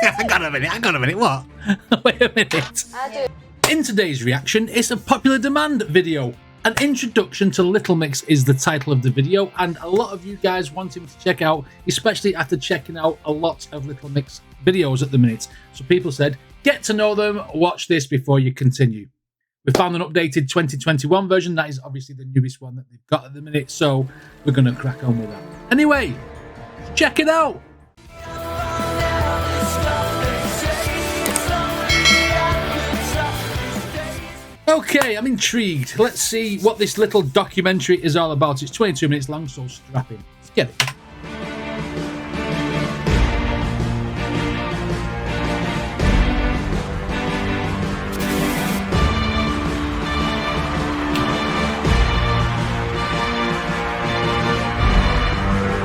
Hang on a minute, what? Wait a minute. In today's reaction, it's a popular demand video. An introduction to Little Mix is the title of the video, and a lot of you guys want him to check out, especially after checking out a lot of Little Mix videos at the minute. So people said, get to know them, watch this before you continue. We found an updated 2021 version. That is obviously the newest one that they've got at the minute, so we're going to crack on with that. Anyway, check it out. Okay, I'm intrigued. Let's see what this little documentary is all about. It's 22 minutes long, so strap in. Let's get it.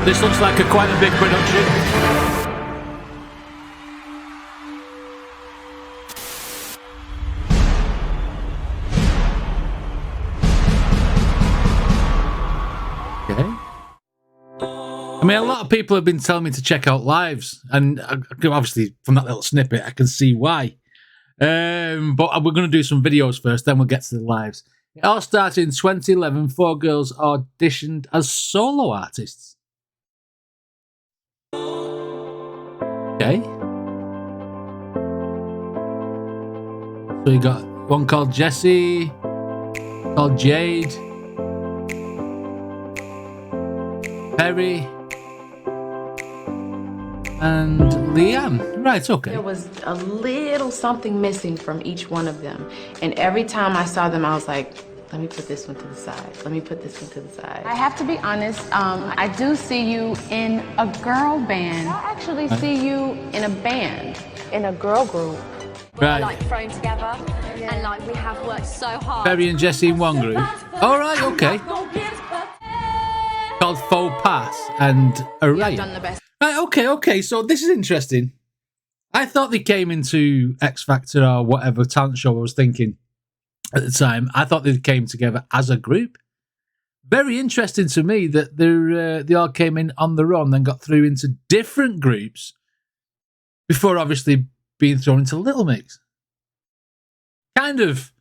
This looks like quite a big production. I mean, a lot of people have been telling me to check out lives, and obviously from that little snippet, I can see why. But we're going to do some videos first, then we'll get to the lives. It all started in 2011. 4 girls auditioned as solo artists. Okay. So you got one called Jesy, called Jade, Perrie, and Leigh-Anne. Right, okay. There was a little something missing from each one of them. And every time I saw them, I was like, let me put this one to the side. Let me put this one to the side. I have to be honest, I do see you in a girl band. I actually see you in a band, in a girl group. We're like thrown together, and like we have worked so hard. Perrie and Jesy in one group. All right, okay. Called Faux Pas and Array. Right, okay. So this is interesting. I thought they came into X Factor or whatever talent show I was thinking at the time. I thought they came together as a group. Very interesting to me that they all came in on their own, then got through into different groups before obviously being thrown into Little Mix. Kind of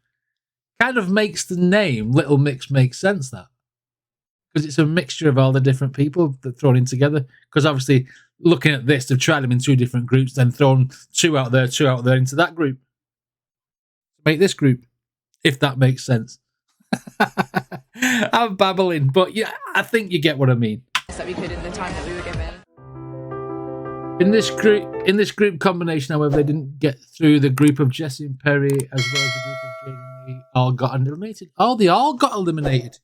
makes the name Little Mix make sense, that. Because it's a mixture of all the different people that thrown in together. Because obviously, looking at this, they've tried them in 2 different groups, then thrown 2 out there into that group. Make this group, if that makes sense. I'm babbling, but yeah, I think you get what I mean. That we could in the time that we were given. In this group combination, however, they didn't get through. The group of Jesy and Perrie, as well as the group of Jade and Leigh, all got eliminated. Oh, they all got eliminated.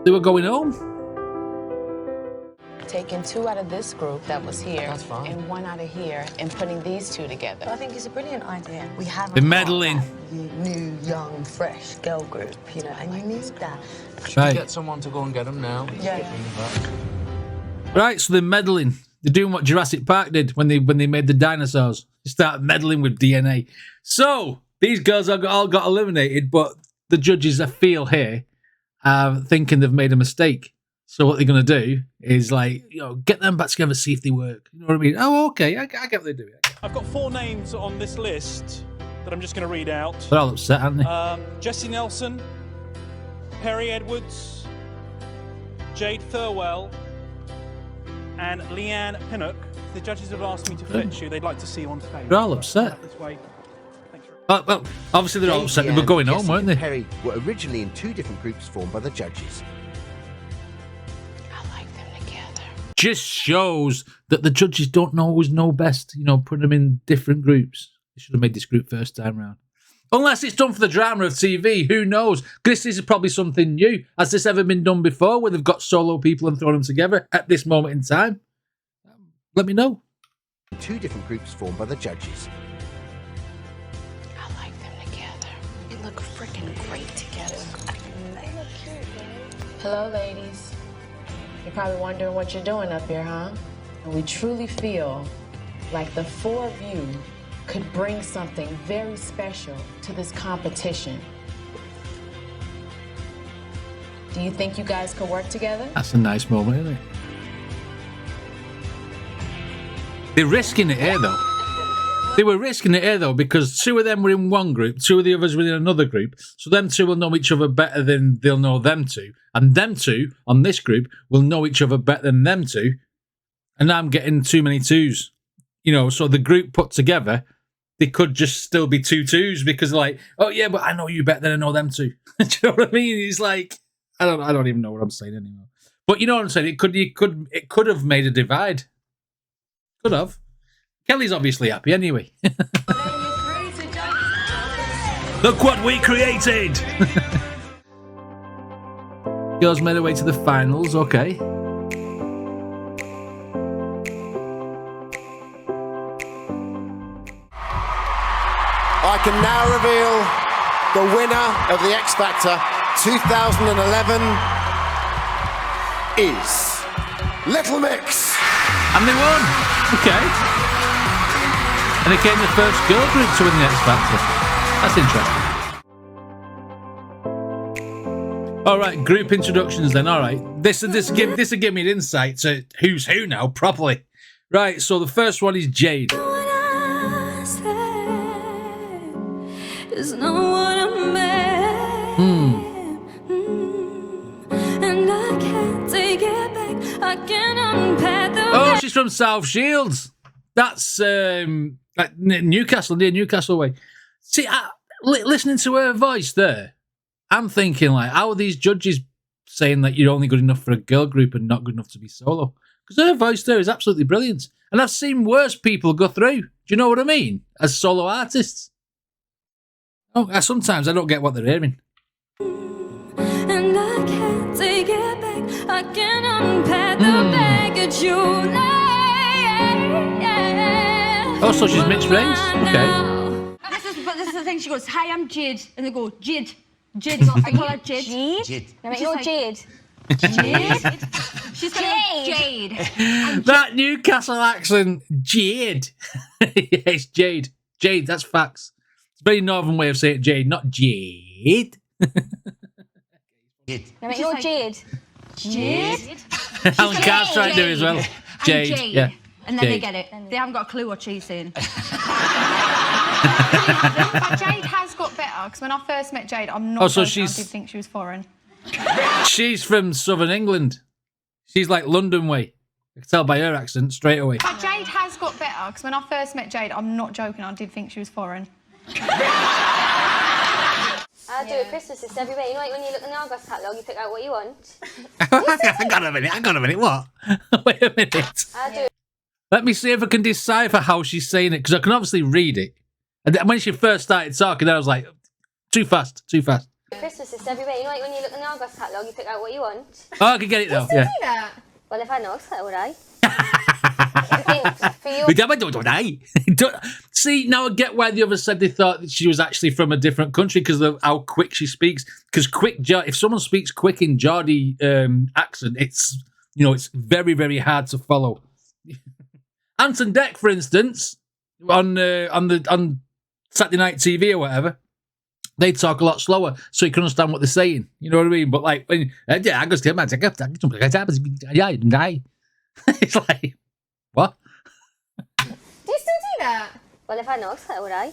They were going home. Taking 2 out of this group that was here, that's fine, and 1 out of here, and putting these 2 together. I think it's a brilliant idea. We have the meddling, new, young, fresh girl group, you know, and you need that. Should we get someone to go and get them now? Yeah. Right, so they're meddling. They're doing what Jurassic Park did when they made the dinosaurs. They start meddling with DNA. So these girls all got eliminated, but the judges, I feel here, thinking they've made a mistake. So what they're going to do is, like, get them back together, see if they work. You know what I mean? Oh, okay, I get what they're doing. I've got 4 names on this list that I'm just going to read out. They're all upset, aren't they? Jesy Nelson, Perrie Edwards, Jade Thirlwall, and Leigh-Anne. The judges have asked me to fetch you. They'd like to see you on stage. They're all upset. This way. Well, obviously they're all upset. They were going home, weren't they? Perrie were originally in 2 different groups formed by the judges. I like them together. Just shows that the judges don't always know best, putting them in different groups. They should have made this group first time round. Unless it's done for the drama of TV, who knows? This is probably something new. Has this ever been done before, where they've got solo people and thrown them together at this moment in time? Let me know. 2 different groups formed by the judges. I like them together. They look freaking great together. They look cute, right? Hello, ladies. You're probably wondering what you're doing up here, huh? And we truly feel like the 4 of you could bring something very special to this competition. Do you think you guys could work together? That's a nice moment, isn't it? They're risking it here, though. They were risking it here, though, because 2 of them were in one group, 2 of the others were in another group. So them 2 will know each other better than they'll know them 2. And them 2 on this group will know each other better than them 2. And I'm getting too many 2s. You know, so the group put together, they could just still be 2 2s because, like, oh yeah, but I know you better than I know them 2. Do you know what I mean? He's like, I don't even know what I'm saying anymore. But you know what I'm saying? It could have made a divide. Could have. Kelly's obviously happy anyway. Look what we created! Girls made her way to the finals, okay. I can now reveal the winner of the X Factor 2011 is Little Mix. And they won! Okay. And it became the first girl group to win the X Factor. That's interesting. All right, group introductions then. All right, this will give me an insight to who's who now properly. Right, so the first one is Jade. Oh, she's from South Shields. That's like Newcastle, near Newcastle way. See, listening to her voice there, I'm thinking, like, how are these judges saying that you're only good enough for a girl group and not good enough to be solo? Because her voice there is absolutely brilliant. And I've seen worse people go through. Do you know what I mean? As solo artists. Oh, sometimes I don't get what they're hearing. And I can't take it back. I can unpack the baggage you lay. Oh, so she's mixed race? Okay. But this is the thing, she goes, hi, I'm Jade. And they go, Jade. Jade. I call her Jade. Jade? You're Jade. Jade? She's going Jade. That Newcastle accent, Jade. Yes, Jade. Jade, that's facts. It's a very northern way of saying Jade, not Jade. Jade. You're Jade. Jade? Alan Carr's trying to do it as well. Jade. Yeah. And then Jade. They get it. They haven't got a clue what she's saying. Jade has got better, because when I first met Jade, I'm not I did think she was foreign. She's from Southern England. She's like London way. I can tell by her accent straight away. But Jade has got better, because when I first met Jade, I'm not joking, I did think she was foreign. I do it Christmas this every way. You know, like when you look in the August catalogue, you pick out what you want. Hang on a minute. What? Wait a minute. I do it. Let me see if I can decipher how she's saying it, because I can obviously read it. And when she first started talking, I was like, too fast. Christmas is every way. You know, like when you look in the August catalogue, you pick out what you want. Oh, I can get it now. Yeah. Do that? Well, if I know, so would I. See, now I get why the others said they thought that she was actually from a different country because of how quick she speaks. Because if someone speaks quick in Geordie accent, it's very, very hard to follow. Anton Deck, for instance, on Saturday Night TV or whatever, they talk a lot slower so you can understand what they're saying. You know what I mean? But like when it's like, what? Do you still do that? Well, if I know, so would I.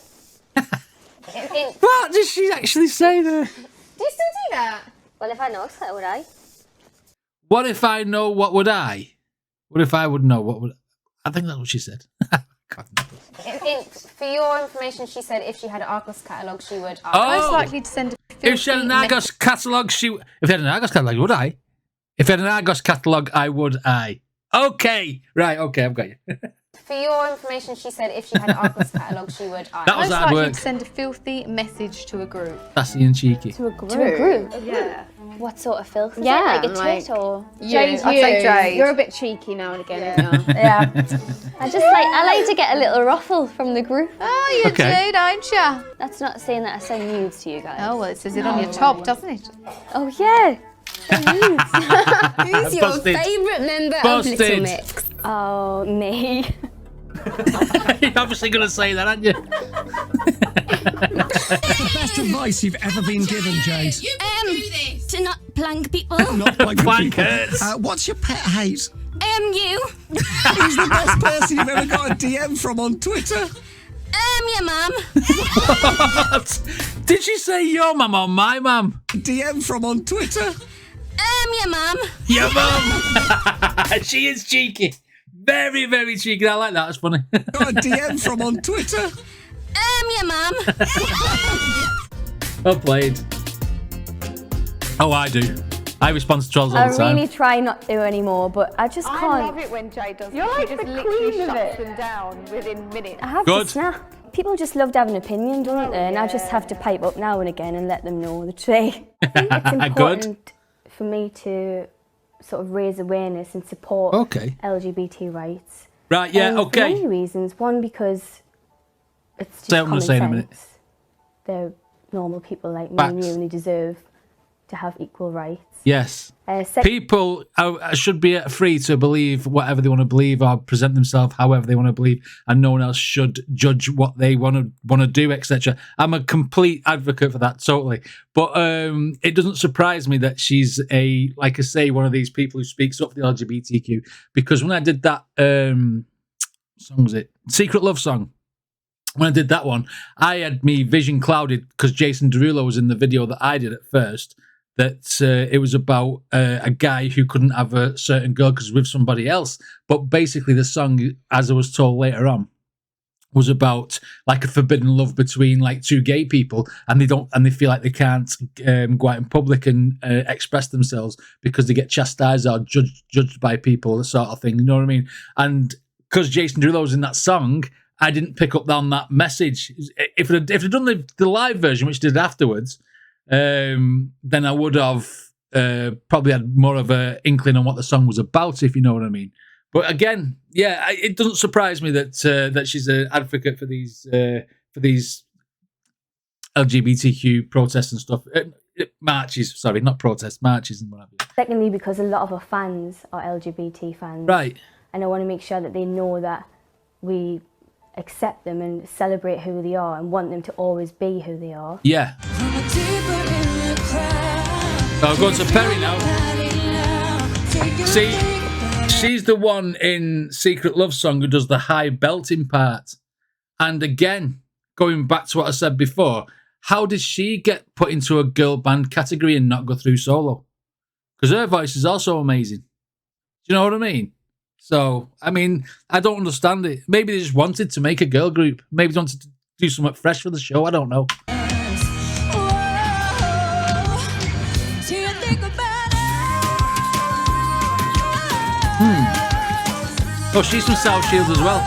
What does she actually say there? Do you still do that? Well, if I know, so would I. What if I know, what would I? What if I would know, what would I think that's what she said. For your information, she said if she had an Argos catalogue, she would. Most likely to send. If she had an Argos catalogue, If she had an Argos catalogue, would I? If she had an Argos catalogue, I would. Okay, right. Okay, I've got you. For your information, she said if she had an Argos catalogue, she would. That was hard work. To send a filthy message to a group. That's Ian cheeky. To a group? Yeah. What sort of filth? Is yeah, it like a tit or? Jade, I'd say Jade. You're a bit cheeky now and again, aren't you? Yeah. I like to get a little ruffle from the group. Oh, you Jade, aren't you? That's not saying that I send nudes to you guys. Oh, well, it says it on your top, doesn't it? Oh, yeah. Who's your favourite member of Little Mix? Oh, me. You're obviously going to say that, aren't you? Best advice you've ever been given, Jade? To not plank people. Not plank hurts. What's your pet hate? You. Who's the best person you've ever got a DM from on Twitter? Your mum. What? Did she say your mum or my mum? DM from on Twitter. Your mum. Your mum. She is cheeky. Very, very cheeky. I like that. That's funny. Got a DM from on Twitter. Your mum. Well played. Oh, I do. I respond to trolls all the time. I really try not to anymore, but I just can't. I love it when Jade does. You're like she just the literally queen of shuts it. them down within minutes. I have Good. to snap. People just love to have an opinion, don't they? And I just have to pipe up now and again and let them know the truth. I think it's important for me to sort of raise awareness and support LGBT rights. Right, yeah, For many reasons. One, because it's just common sense. In a minute. They're normal people like me and you, and they deserve to have equal rights. Yes. People should be free to believe whatever they want to believe or present themselves however they want to believe, and no one else should judge what they want to do, etc. I'm a complete advocate for that, totally. But it doesn't surprise me that she's like I say, one of these people who speaks up for the LGBTQ, because when I did that song, was it Secret Love Song? When I did that one, I had me vision clouded because Jason Derulo was in the video that I did at first. That it was about a guy who couldn't have a certain girl because with somebody else. But basically the song, as I was told later on, was about like a forbidden love between like two gay people, and they feel like they can't go out in public and express themselves because they get chastised or judged by people, that sort of thing. You know what I mean? And because Jason Derulo was in that song, I didn't pick up on that message. If I'd done the live version, which I did afterwards, then I would have probably had more of an inkling on what the song was about, if you know what I mean. But again, yeah, it doesn't surprise me that she's an advocate for these LGBTQ protests and stuff. Marches, sorry, not protests, marches and what have you. Secondly, because a lot of our fans are LGBT fans. Right. And I want to make sure that they know that we accept them and celebrate who they are and want them to always be who they are. Yeah. I'll go to Perrie now. See, she's the one in Secret Love Song who does the high belting part. And again, going back to what I said before, how did she get put into a girl band category and not go through solo? Because her voice is also amazing. Do you know what I mean? So, I mean, I don't understand it. Maybe they just wanted to make a girl group. Maybe they wanted to do something fresh for the show. I don't know. Oh, she's from South Shields as well.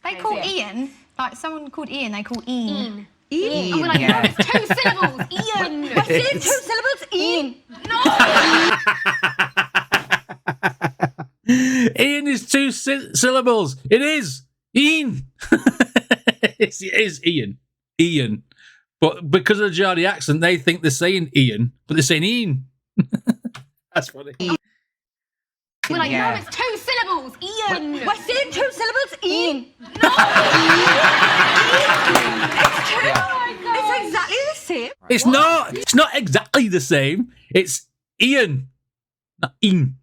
They call Ian, like someone called Ian, they call Ian. Ian. And we're like, no, it's 2 syllables. Ian. We're saying 2 syllables. Ian. No. Ian is 2 syllables. It is. Ian. It is Ian. Ian. But because of the Geordie accent, they think they're saying Ian, but they're saying Ian. That's funny. We're like, no, it's 2 syllables. Ian. We're saying 2 syllables. Ian. No. It's 2. Oh, it's exactly the same. It's not. It's not exactly the same. It's Ian. Not Ian.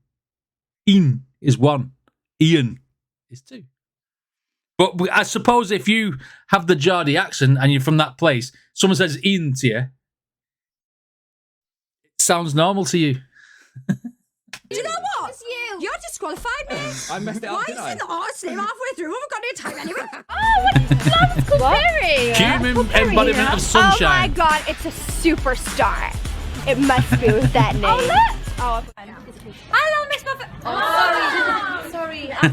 Ian is 1. Ian is 2. But I suppose if you have the Geordie accent and you're from that place, someone says Ian to you, it sounds normal to you. Do you know what? It's you. You're disqualified, mate. I messed it up, didn't I? Why is it the arse name halfway through? We've got no time anyway. Oh, what's called Perrie? Human embodiment of sunshine. Oh my god, it's a superstar. It must be with that name. Oh, look. Oh, Hello, Miss Muffet. Oh, sorry. I'm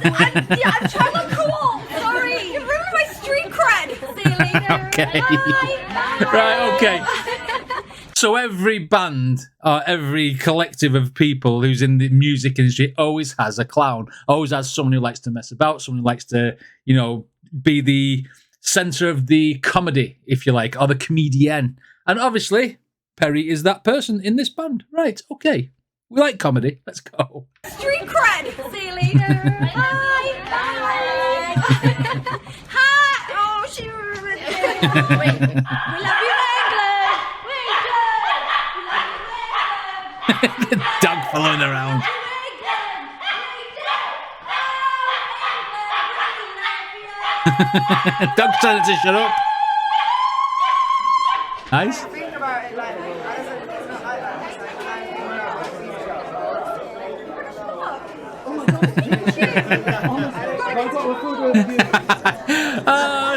trying to look cool. Sorry. You ruined my street cred. See you later. Okay. Bye. Right, okay. So every band or every collective of people who's in the music industry always has a clown, always has someone who likes to mess about, someone who likes to, you know, be the center of the comedy, if you like, or the comedian. And obviously, Perrie is that person in this band. Right, okay. We like comedy. Let's go. Street cred. See you later. Bye. Bye. Hi. Oh, she ruined it. Wait. We love you, England. Dog following around. Dog's telling it to shut up. Nice.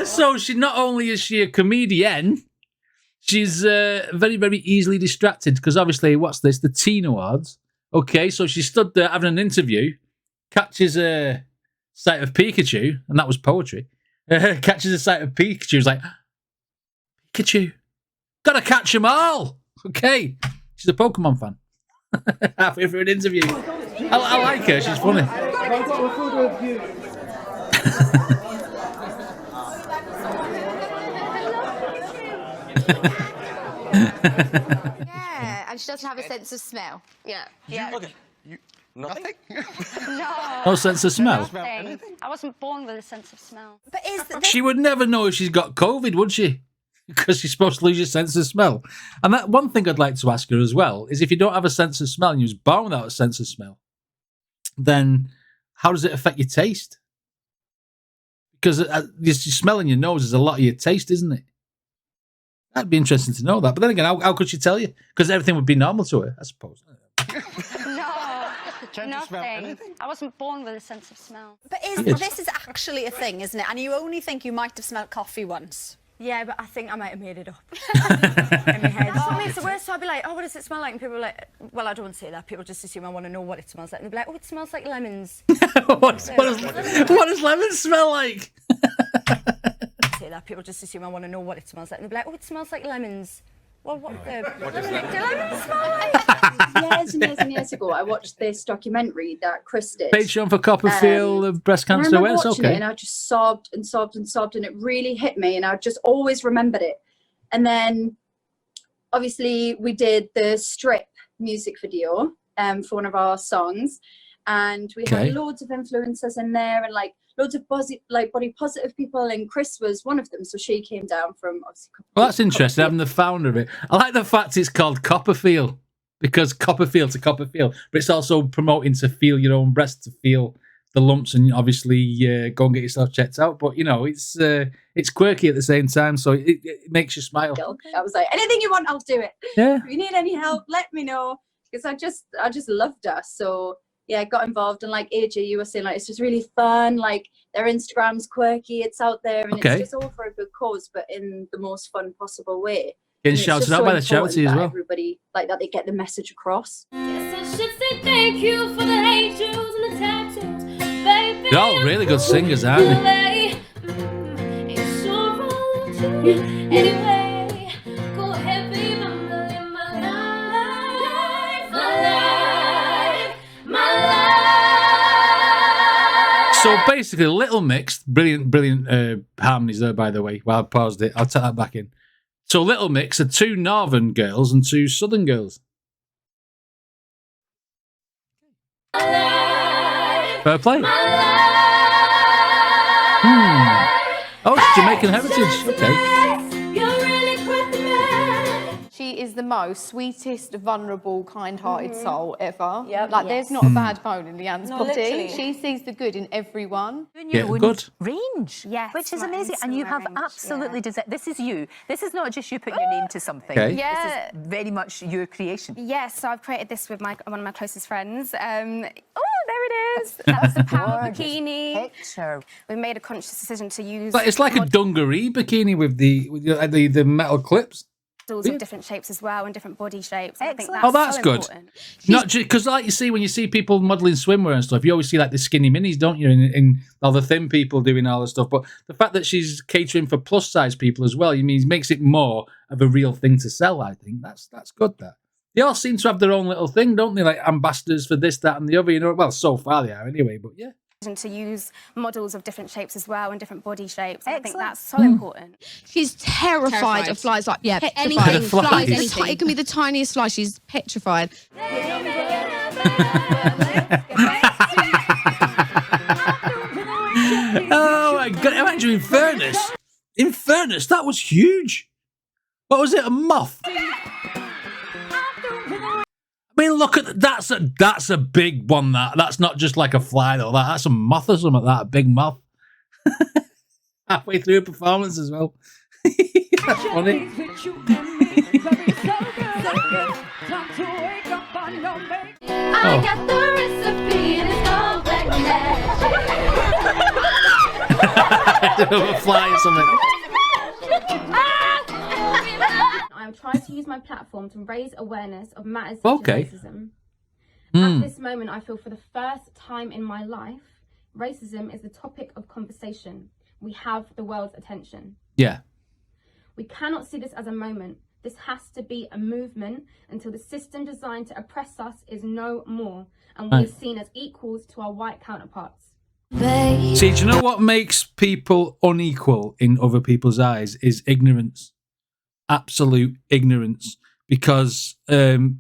So she not only is she a comedian, she's very, very easily distracted because obviously, what's this? The Teen Awards. Okay, so she stood there having an interview, catches a sight of Pikachu, and that was poetry. Catches a sight of Pikachu, is like, Pikachu, gotta catch them all. Okay, she's a Pokemon fan. Halfway through an interview. I like her, she's funny. Yeah, and she doesn't have a sense of smell. Yeah. Okay. Nothing? No sense of smell? Nothing. I wasn't born with a sense of smell. But She would never know if she's got COVID, would she? Because you're supposed to lose your sense of smell. And that one thing I'd like to ask her as well is if you don't have a sense of smell and you was born without a sense of smell, then how does it affect your taste? Because your smell in your nose is a lot of your taste, isn't it? That'd be interesting to know that. But then again, how could she tell you? Because everything would be normal to her, I suppose. No, nothing. I wasn't born with a sense of smell. But this is actually a thing, isn't it? And you only think you might have smelled coffee once. Yeah, but I think I might have made it up in my head. That's what makes it worse. So I'd be like, oh, what does it smell like? And people are like, well, I don't want to say that. People just assume I want to know what it smells like. And they'll be like, oh, it smells like lemons. what does lemon smell like? Say that. People just assume I want to know what it smells like. And they'll be like, oh, it smells like lemons. Well, what does lemons smell like? Years and years and years ago, I watched this documentary that Chris did. Patreon for Copperfield breast cancer awareness. Okay. And I just sobbed and sobbed and sobbed, and it really hit me, and I just always remembered it. And then, obviously, we did the Strip music video for one of our songs, and we had loads of influencers in there, and like loads of body positive people, and Chris was one of them. So she came down from obviously. Well, that's interesting. Having the founder of it, I like the fact it's called Copperfield because Copperfield's a Copperfield, but it's also promoting to feel your own breast, to feel the lumps, and obviously go and get yourself checked out. But you know, it's quirky at the same time, so it makes you smile. I was like, anything you want, I'll do it. Yeah. If you need any help, let me know, because I just loved her. So. Yeah, got involved, and like AJ, you were saying, like it's just really fun. Like their Instagram's quirky, it's out there, and it's just all for a good cause, but in the most fun possible way. Getting shouted out by the charity as well. Everybody like that, they get the message across. Yes, I should say thank you for the angels and the tattoos, baby. They're all really good singers, aren't they? It's so wrong to you anyway. Go ahead, be my life, my life. So basically, Little Mix, brilliant harmonies there, by the way. While I paused it, I'll take that back in. So Little Mix are 2 northern girls and 2 southern girls. Fair play. Oh, it's Jamaican heritage. Okay. She is the most sweetest, vulnerable, kind-hearted soul ever. Yep. Like, there's not a bad bone in Leigh-Anne's body. Literally. She sees the good in everyone. Yeah, good. Range, yes, which is amazing. And you have absolutely designed. This is you. This is not just you putting your name to something. Okay. Yeah. This is very much your creation. Yes, so I've created this with one of my closest friends. Oh, there it is. That's the power bikini. Picture. We made a conscious decision to use. But it's like a dungaree bikini with the metal clips. Of different shapes as well, and different body shapes. I think that's so good. Important. Not because, like you see when you see people modelling swimwear and stuff, you always see like the skinny minis, don't you? In all the thin people doing all the stuff. But the fact that she's catering for plus size people as well, makes it more of a real thing to sell. I think that's good. That they all seem to have their own little thing, don't they? Like ambassadors for this, that, and the other. You know, well, so far they are anyway. But yeah. To use models of different shapes as well and different body shapes. I think that's so important. She's terrified of flies. Like anything, flies. Anything. It can be the tiniest fly. She's petrified. Oh my God! Imagine in fairness, that was huge. What was it? A moth? I mean, look at that's a big one. That's not just like a fly though. That's a moth or something like that. A big moth. Halfway through a performance as well. That's funny. I got the recipe and it's called black magic. A fly or something. I'm trying to use my platform to raise awareness of matters such as racism. At this moment, I feel for the first time in my life, racism is the topic of conversation. We have the world's attention. Yeah. We cannot see this as a moment. This has to be a movement until the system designed to oppress us is no more, and we are seen as equals to our white counterparts. See, do you know what makes people unequal in other people's eyes is ignorance. Absolute ignorance. Because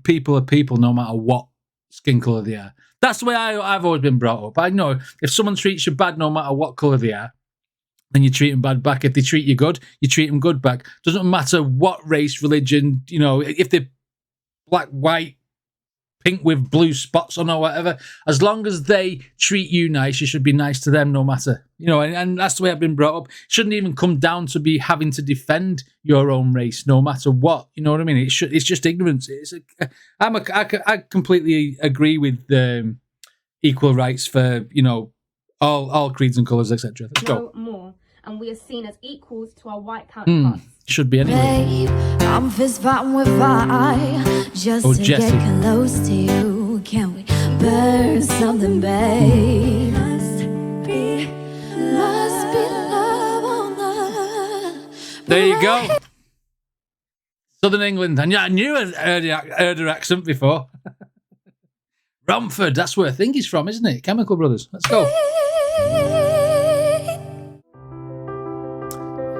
people are people no matter what skin colour they are. That's the way I've always been brought up. I know if someone treats you bad no matter what colour they are, then you treat them bad back. If they treat you good, you treat them good back. Doesn't matter what race, religion, you know, if they're black, white, pink with blue spots on or whatever, as long as they treat you nice, you should be nice to them no matter. You know, and that's the way I've been brought up. It shouldn't even come down to be having to defend your own race no matter what. You know what I mean? It's just ignorance. I completely agree with equal rights for, you know, all creeds and colours, etc. Let's go. No more. And we are seen as equals to our white counterparts. Should be anyway. Babe, I'm fist fighting with fire just to Jesy. get close to you. Can we burn something, babe? Must be love on the. There you go. Southern England. And yeah, I knew I heard her accent before. Romford, that's where I think he's from, isn't it? Chemical Brothers. Let's go.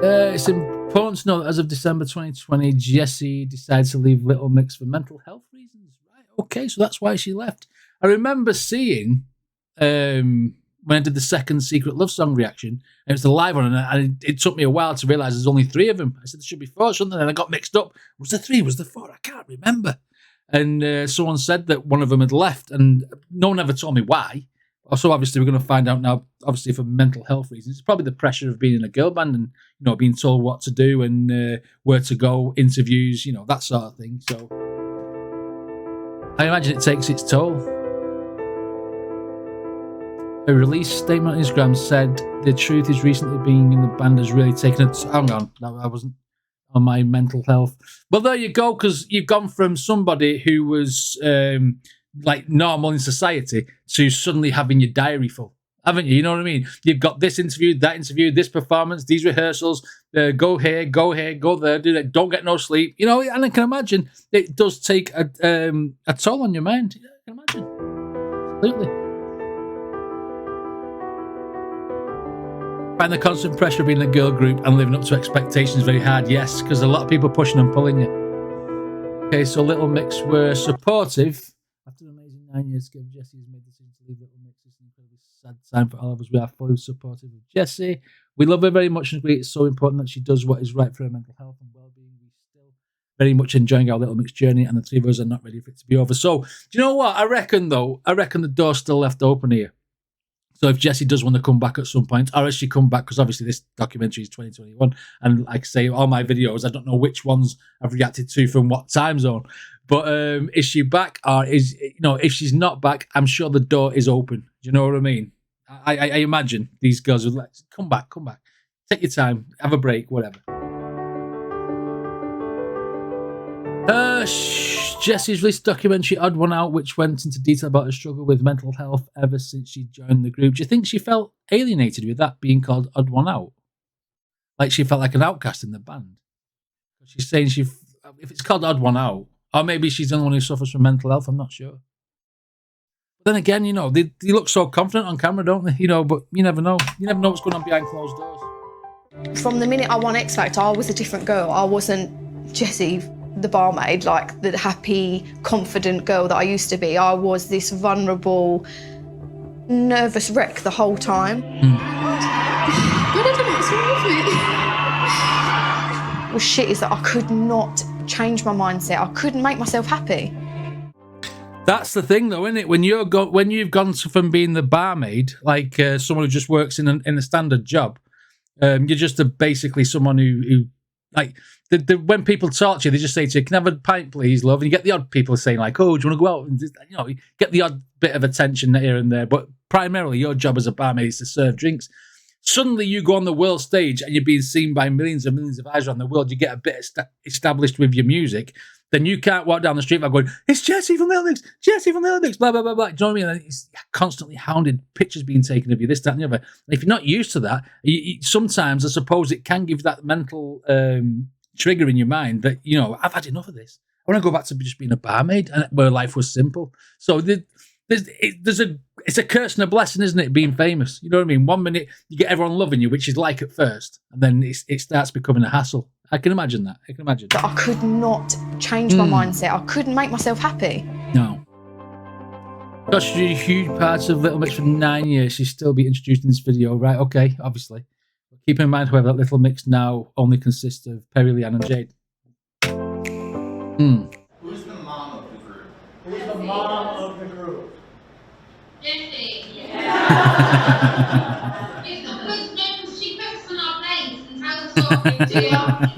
It's important to know that as of December 2020, Jesy decided to leave Little Mix for mental health reasons. Right, okay, so that's why she left. I remember seeing when I did the second Secret Love Song reaction, and it was the live one, and it took me a while to realise there's only 3 of them. I said there should be 4 or something, and I got mixed up. Was there 3? Was there 4? I can't remember. And someone said that one of them had left, and no one ever told me why. So obviously we're going to find out now, obviously for mental health reasons. It's probably the pressure of being in a girl band and, you know, being told what to do and where to go, interviews, you know, that sort of thing. So I imagine it takes its toll. A release statement on Instagram said, the truth is recently being in the band has really taken it. Hang on, I wasn't on my mental health. Well, there you go, because you've gone from somebody who was like normal in society to suddenly having your diary full, haven't you? You know what I mean? You've got this interview, this performance, these rehearsals, go here, go there, do that, don't get no sleep. You know, and I can imagine it does take a toll on your mind. I can imagine. Absolutely. Find the constant pressure of being a girl group and living up to expectations very hard. Yes, because a lot of people pushing and pulling you. Okay, so Little Mix were supportive. After an amazing 9 years ago, Jesy has made the decision to leave Little Mix. It's an incredibly sad time for all of us. We are fully supportive of Jesy. We love her very much and agree it's so important that she does what is right for her mental health and well-being. We're still very much enjoying our Little Mix journey, and the 3 of us are not ready for it to be over. So, do you know what? I reckon the door's still left open here. So if Jesy does want to come back at some point, or as she come back, because obviously this documentary is 2021, and like I say, all my videos, I don't know which ones I've reacted to from what time zone. But is she back, or is, you know, if she's not back, I'm sure the door is open. Do you know what I mean? I imagine these girls would like, come back, take your time, have a break, whatever. Jessy's released documentary Odd One Out, which went into detail about her struggle with mental health ever since she joined the group. Do you think she felt alienated with that being called Odd One Out? Like she felt like an outcast in the band? She's saying if it's called Odd One Out, or maybe she's the only one who suffers from mental health, I'm not sure. But then again, you know, they look so confident on camera, don't they? You know, but you never know. You never know what's going on behind closed doors. From the minute I won X Factor, I was a different girl. I wasn't Jesy, the barmaid, like the happy, confident girl that I used to be. I was this vulnerable, nervous wreck the whole time. Well, shit is that I could not change my mindset. I couldn't make myself happy. That's the thing, though, isn't it? When you've gone from being the barmaid, like someone who just works in a standard job, you're just basically someone who like, when people talk to you, they just say to you, "Can I have a pint, please, love?" And you get the odd people saying like, "Oh, do you want to go out?" And, you know, you get the odd bit of attention here and there. But primarily, your job as a barmaid is to serve drinks. Suddenly, you go on the world stage and you're being seen by millions and millions of eyes around the world. You get a bit established with your music. Then you can't walk down the street without going, "It's Jesy from the Olympics, Jesy from the Olympics," blah, blah, blah, blah. Do you know what I mean? And it's constantly hounded, pictures being taken of you, this, that, and the other. And if you're not used to that, sometimes I suppose it can give that mental trigger in your mind that, you know, I've had enough of this. I want to go back to just being a barmaid and where life was simple. So it's a curse and a blessing, isn't it, being famous? You know what I mean? 1 minute you get everyone loving you, which is like at first, and then it starts becoming a hassle. I can imagine that. But I could not change my mindset. I couldn't make myself happy. No. Gosh, she's a huge part of Little Mix for 9 years. She's still be introduced in this video, right? Okay, obviously. Keep in mind, however, that Little Mix now only consists of Perrie, Leigh-Anne, and Jade. Who's the mom of the group? Who's the mom of the group? Jesy. Yeah. It's not because she puts on our planes and tells us what we do. She's not if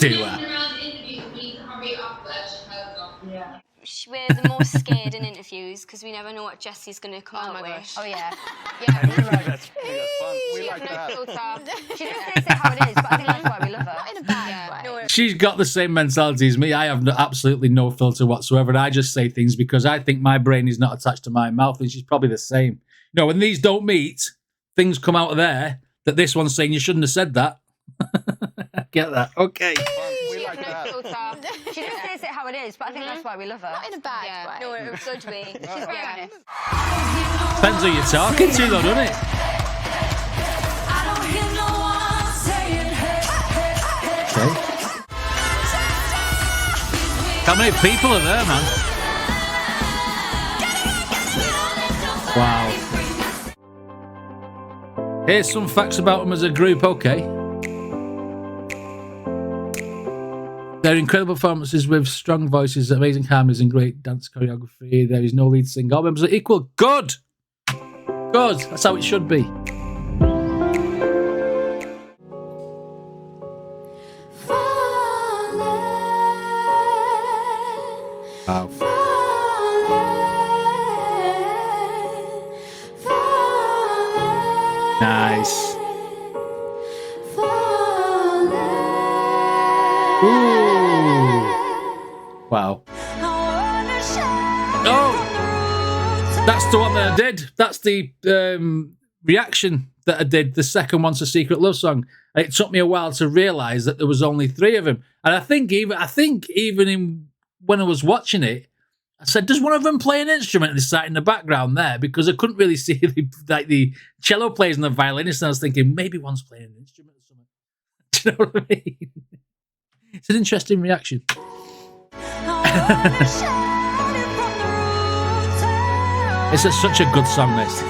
we're messing around in interviews, we need to hurry up where she tells us. Yeah. We're the most scared in interviews because we never know what Jessy's going to come out with. Oh, yeah. Yeah. We like that. That's fun. We like that. She doesn't say how it is, but I think that's why we love her. Not in a bad way. She's got the same mentality as me. I have absolutely no filter whatsoever. I just say things because I think my brain is not attached to my mouth, and she's probably the same. You know, when these don't meet, things come out of there that this one's saying you shouldn't have said that. Get that? Okay. We like that. She doesn't say how it is, but I think that's why we love her. Not in a bad way. No, in a good way. She's very honest. Depends who you're talking to, though, doesn't it? Okay. How many people are there, man? Wow. Here's some facts about them as a group, okay. Their incredible performances with strong voices, amazing harmonies, and great dance choreography. There is no lead singer. All members are equal. Good! Good! That's how it should be. Wow. Nice. Ooh. Wow. Oh! That's the one that I did. That's the reaction that I did. The second one's A Secret Love Song. And it took me a while to realise that there was only 3 of them. And I think even when I was watching it, I said, does one of them play an instrument? And they sat in the background there because I couldn't really see the cello players and the violinist. And I was thinking, maybe one's playing an instrument or something. Do you know what I mean? It's an interesting reaction. It's such a good song, this.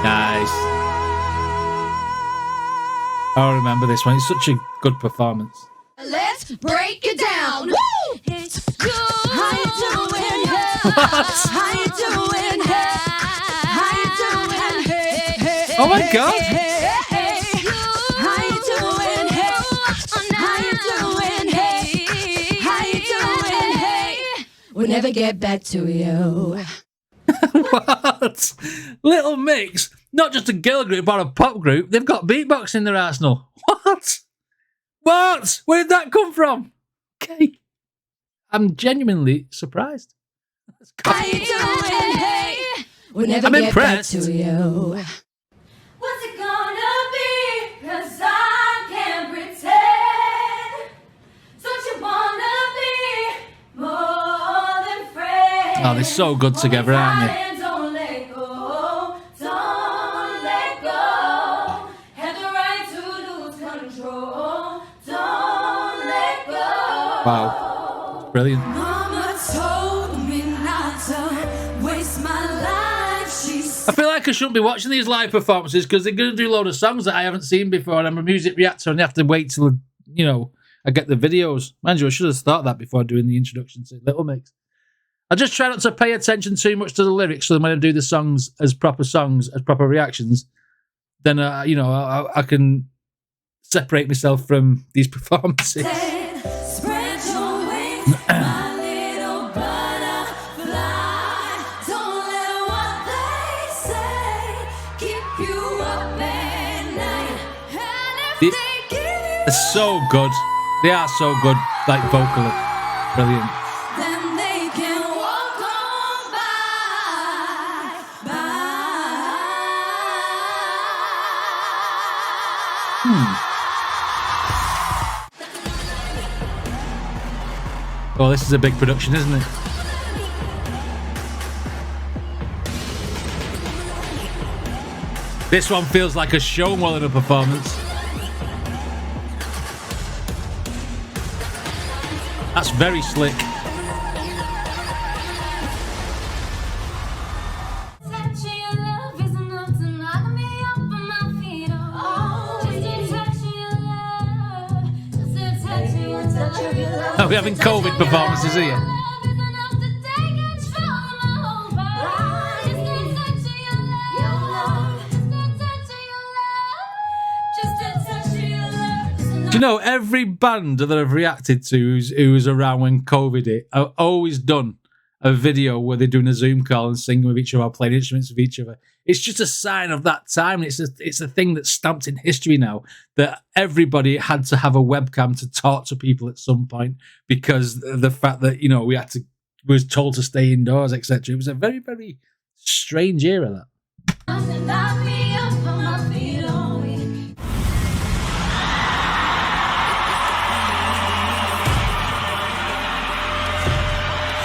Nice. I remember this one. It's such a good performance. Let's break it down. Woo! It's good. How you doing? What? How you doing? How you doing? Oh my God. How you doing? How you doing? How you doing? We'll never get back to you. What? Little Mix, not just a girl group or a pop group, they've got beatbox in their arsenal. What? What? Where did that come from? Okay. I'm genuinely surprised. How you doing? We'll never I'm get impressed. back to you. What's it gonna be? 'Cause I can't pretend. Don't you wanna be more than friends? Oh, they're so good together, aren't they? Don't let go. Don't let go. Have the right to lose control. Don't let go. Wow. Brilliant. Mama told me not to waste my life. She I feel like like I shouldn't be watching these live performances because they're going to do a load of songs that I haven't seen before, and I'm a music reactor, and I have to wait till, you know, I get the videos. Mind you, I should have thought that before doing the introduction to Little Mix. I just try not to pay attention too much to the lyrics, so that when I do the songs, as proper reactions, then, you know, I can separate myself from these performances. Spread your wings, my little butterfly. Don't let what they say keep you up at night. They're so good. They are so good, like vocally. Brilliant. Then they can walk on by. Oh, this is a big production, isn't it? This one feels like a show more than a performance. That's very slick. Are we having COVID performances here? Do you know, every band that I've reacted to who was around when COVID hit, I've always done a video where they're doing a Zoom call and singing with each other, playing instruments with each other. It's just a sign of that time. It's a thing that's stamped in history now, that everybody had to have a webcam to talk to people at some point because of the fact that, you know, we was told to stay indoors, etc. It was a very, very strange era, that.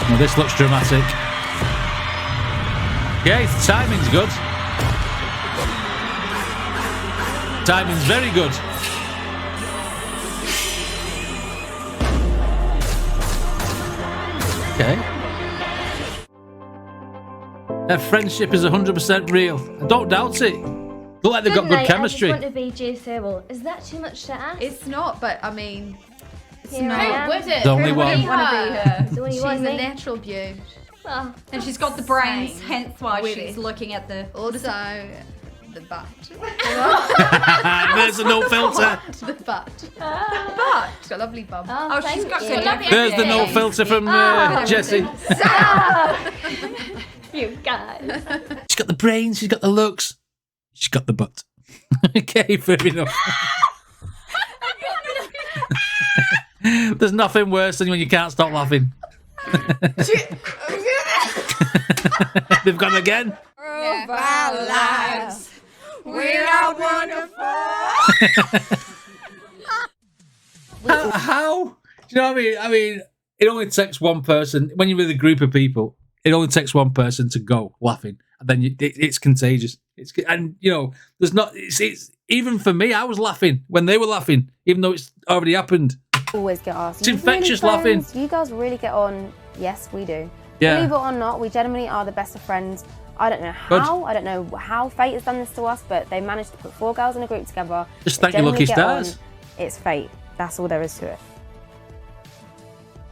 Well, this looks dramatic. Yeah, the timing's good. Timing's very good. Okay. Their friendship is 100% real. I don't doubt it. Look like they've got good chemistry. I just want to be Jade Thirlwall. Is that too much to ask? It's not, but I mean, it's Here not. I am. Would it? The only one. Wouldn't want to be her. The one you She's want a me. natural beauty. Oh, And she's got the brains, Same. hence why Really. she's looking at the... Also, the butt. There's a no filter. The butt. The butt. She's got a lovely bum. Oh, she's got you. good lovely There's the no filter from Jesy. you guys. She's got the brains, she's got the looks, she's got the butt. Okay, fair enough. There's nothing worse than when you can't stop laughing. They've gone again. Of our lives, we are wonderful. How? Do you know what I mean? I mean, it only takes one person. When you're with a group of people, it only takes one person to go laughing, and then it's contagious. And you know, there's not. It's even for me. I was laughing when they were laughing, even though it's already happened. Always get asked. It's infectious laughing. You guys really get on. Yes, we do. Yeah. Believe it or not, we genuinely are the best of friends. I don't know how. Good. I don't know how fate has done this to us, but they managed to put 4 girls in a group together. Just They thank your lucky genuinely get stars. on. It's fate. That's all there is to it.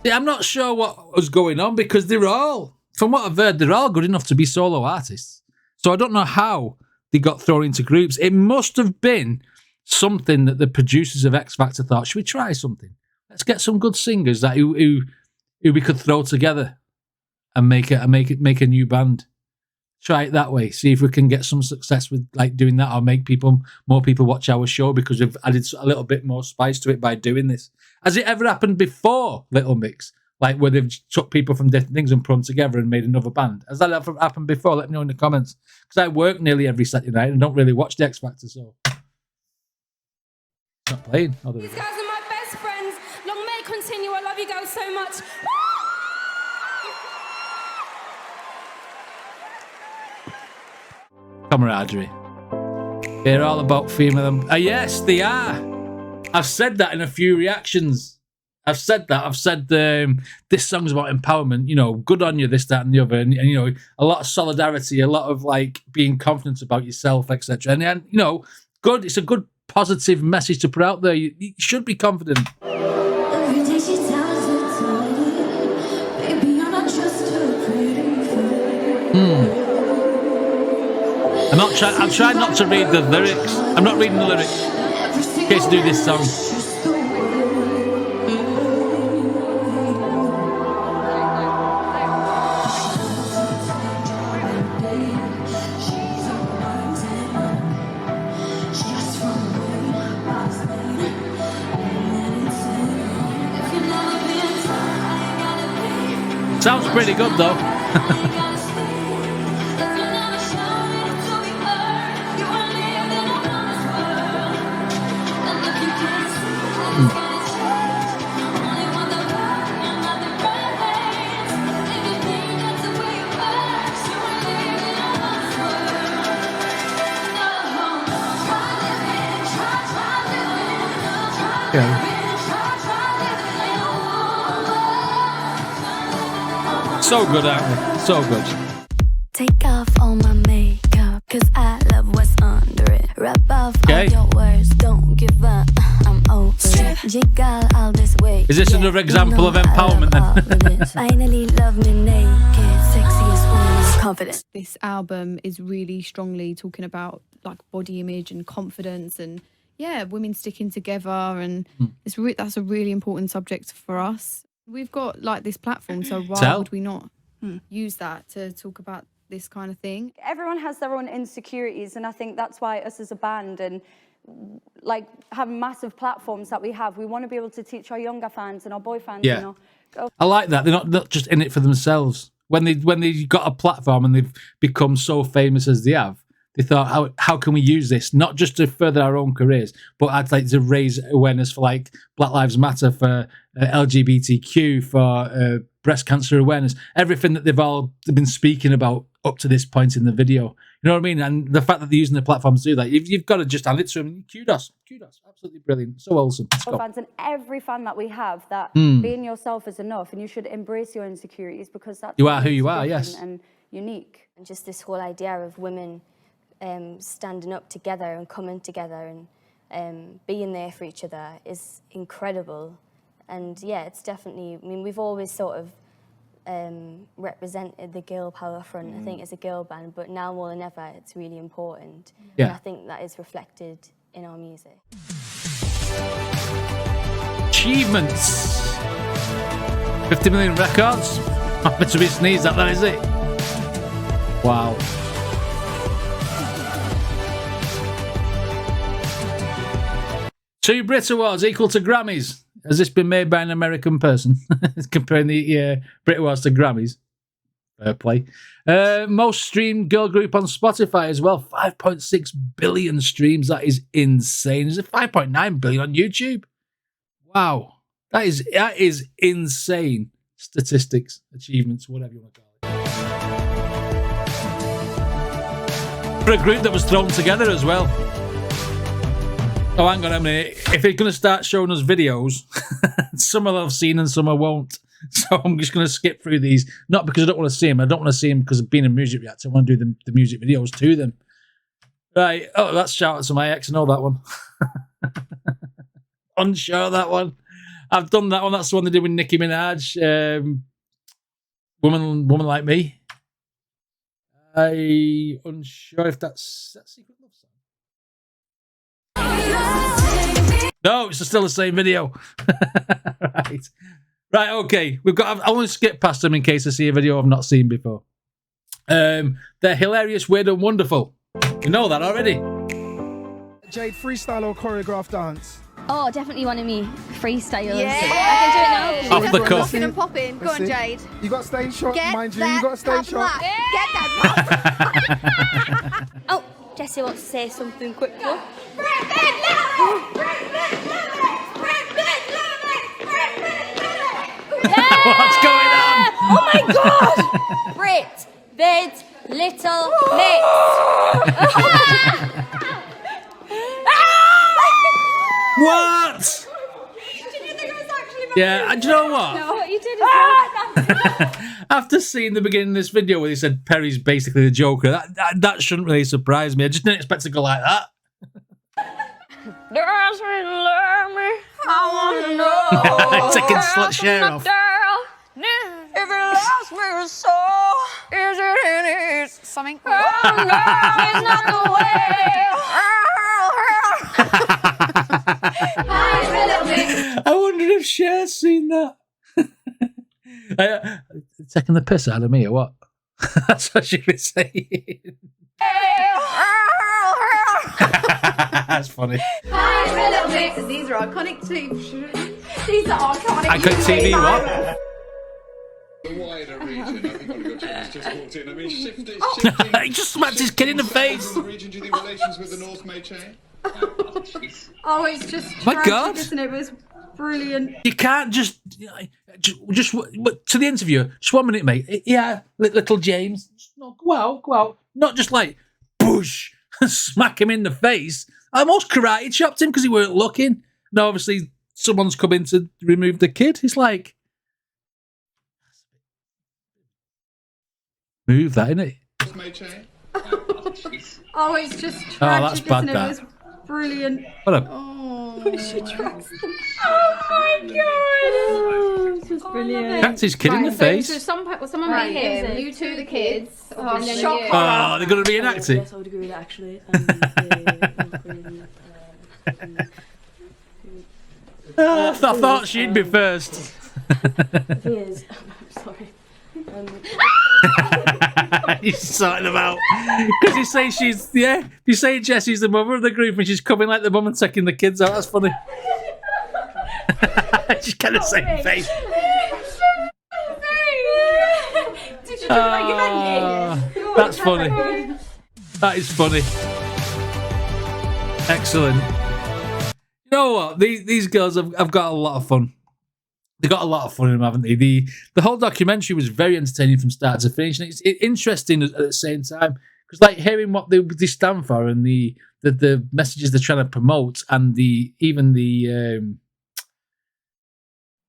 Yeah, I'm not sure what was going on because they're all, from what I've heard, they're all good enough to be solo artists. So I don't know how they got thrown into groups. It must have been something that the producers of X Factor thought, should we try something? Let's get some good singers that who we could throw together and make a new band. Try it that way. See if we can get some success with like doing that, or make more people watch our show because we've added a little bit more spice to it by doing this. Has it ever happened before, Little Mix? Like where they've took people from different things and put them together and made another band? Has that ever happened before? Let me know in the comments. Because I work nearly every Saturday night and don't really watch the X Factor, so it's not playing. These guys are my best friends. Long may it continue. I love you guys so much. Camaraderie. They're all about female. Yes, they are. I've said that in a few reactions. I've said that. I've said this song's about empowerment. You know, good on you, this, that, and the other, and you know, a lot of solidarity, a lot of like being confident about yourself, etc. And then, you know, good. It's a good positive message to put out there. You should be confident. I'm trying not to read the lyrics. I'm not reading the lyrics in case I do this song. Sounds pretty good though. So good, aren't they? So good. Take off all my makeup, cause I love what's under it. Rub off all your words, don't give up, I'm over it. Jiggle all this way. Is this another example of empowerment then? Finally love me naked, sexiest woman, confident. This album is really strongly talking about like body image and confidence and women sticking together, and that's a really important subject for us. We've got like this platform, so why would we not use that to talk about this kind of thing? Everyone has their own insecurities, and I think that's why us as a band and like having massive platforms that we have, we want to be able to teach our younger fans and our boy fans, you know. I like that. They're not just in it for themselves. When they got a platform and they've become so famous as they have, they thought, how can we use this? Not just to further our own careers, but I'd like to raise awareness for like Black Lives Matter, for LGBTQ, for breast cancer awareness, everything that they've all been speaking about up to this point in the video. You know what I mean? And the fact that they're using the platform to do that, you've got to just hand it to them. Kudos. Absolutely brilliant. So awesome. Fans and every fan that we have, that being yourself is enough, and you should embrace your insecurities because that's you are who you are, yes. And unique. And just this whole idea of women standing up together and coming together and being there for each other is incredible. And yeah, it's definitely, I mean, we've always sort of represented the girl power front, I think, as a girl band, but now more than ever, it's really important. Yeah. And I think that is reflected in our music. Achievements. 50 million records. Not meant to be sneezed at, that is it. Wow. Two Brit Awards equal to Grammys. Has this been made by an American person? Comparing the Brit Awards to Grammys. Fair play. Most streamed girl group on Spotify as well. 5.6 billion streams. That is insane. Is it 5.9 billion on YouTube? Wow. That is insane. Statistics, achievements, whatever you want to call it. For a group that was thrown together as well. Oh, hang on a minute. If it's going to start showing us videos, some of them I've seen and some I won't. So I'm just going to skip through these. Not because I don't want to see them. I don't want to see them because of being a music reactor. I want to do the music videos to them. Right. Oh, that's Shout Out to My Ex. I know that one. Unsure that one. I've done that one. That's the one they did with Nicki Minaj. Woman Like Me. I'm unsure if that's Secret Love Song. No, it's still the same video. Right, okay. I want to skip past them in case I see a video I've not seen before. They're hilarious, weird, and wonderful. You know that already. Jade, freestyle or choreographed dance? Oh, definitely one of me freestyles. Yeah. I can do it now. Off the cuff. Popping and popping. Go on, Jade. You got stage shot, Get mind you. that You got stage shot. Get that. Oh, Jesy wants to say something quickly. What's going on? Oh my god! Brit, Vid, Little Mix. What? Did you think it was actually Yeah, and do you know what? No, what you did is After seeing the beginning of this video where he said Perry's basically the Joker, that shouldn't really surprise me. I just didn't expect to go like that. Does he love me? I wanna know. Taking slut share off. If he loves me so, is it in his something? Oh no, it's not the way. I wonder if Cher's seen that. Taking the piss out of me or what? That's what she was saying. That's funny. Hi, little mixes. These are iconic too. These are iconic. Iconic TV, what? The wider region, I think Oliver Jones just walked in. I mean, shifting. He just smacked his kid in the face. The region, do you think relations with the North may change? Oh, it's just My tragic, God. isn't it? It was brilliant. You can't just to the interviewer. Just 1 minute, mate. Yeah, little James. No, go out. Not just like push and smack him in the face. I almost karate chopped him because he weren't looking. Now, obviously, someone's come in to remove the kid. It's like, move that, innit? Oh, it's just tragic, that's bad, isn't it? that. It was brilliant. What up? Oh, Oh my god! This was brilliant. Cracked his kid in the face. So someone Right, made him, it you two the kids, Oh, and then shock you. Oh, they're going to reenact it. Yes, I would agree with that actually. I thought she'd be first. He is. Sorry. He's sorting them out. Because you say she's, yeah, you say Jessy's the mother of the group and she's coming like the mum and taking the kids out. That's funny. She's kind of same face. Did you do That's funny. That is funny. Excellent. You know what? These girls have got a lot of fun. They got a lot of fun in them, haven't they? The whole documentary was very entertaining from start to finish, and it's interesting at the same time because, like, hearing what they stand for and the messages they're trying to promote, and even the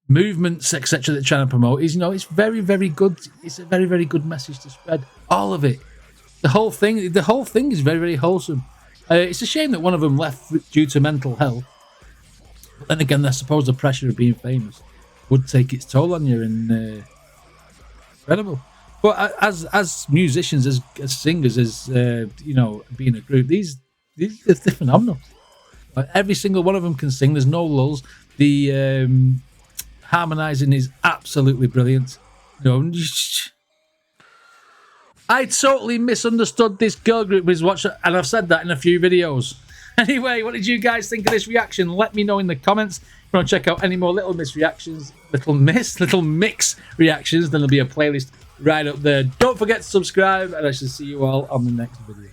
movements, etc., they're trying to promote is, it's very, very good. It's a very, very good message to spread. All of it, the whole thing is very, very wholesome. It's a shame that one of them left due to mental health. But then again, I suppose the pressure of being famous would take its toll on you, and incredible. But as musicians, as singers, as being a group, they're phenomenal. Every single one of them can sing. There's no lulls. The harmonising is absolutely brilliant. I totally misunderstood this girl group was watching, and I've said that in a few videos. Anyway, what did you guys think of this reaction? Let me know in the comments. If you want to check out any more Little Mix reactions, Little Mix reactions, then there'll be a playlist right up there. Don't forget to subscribe, and I shall see you all on the next video.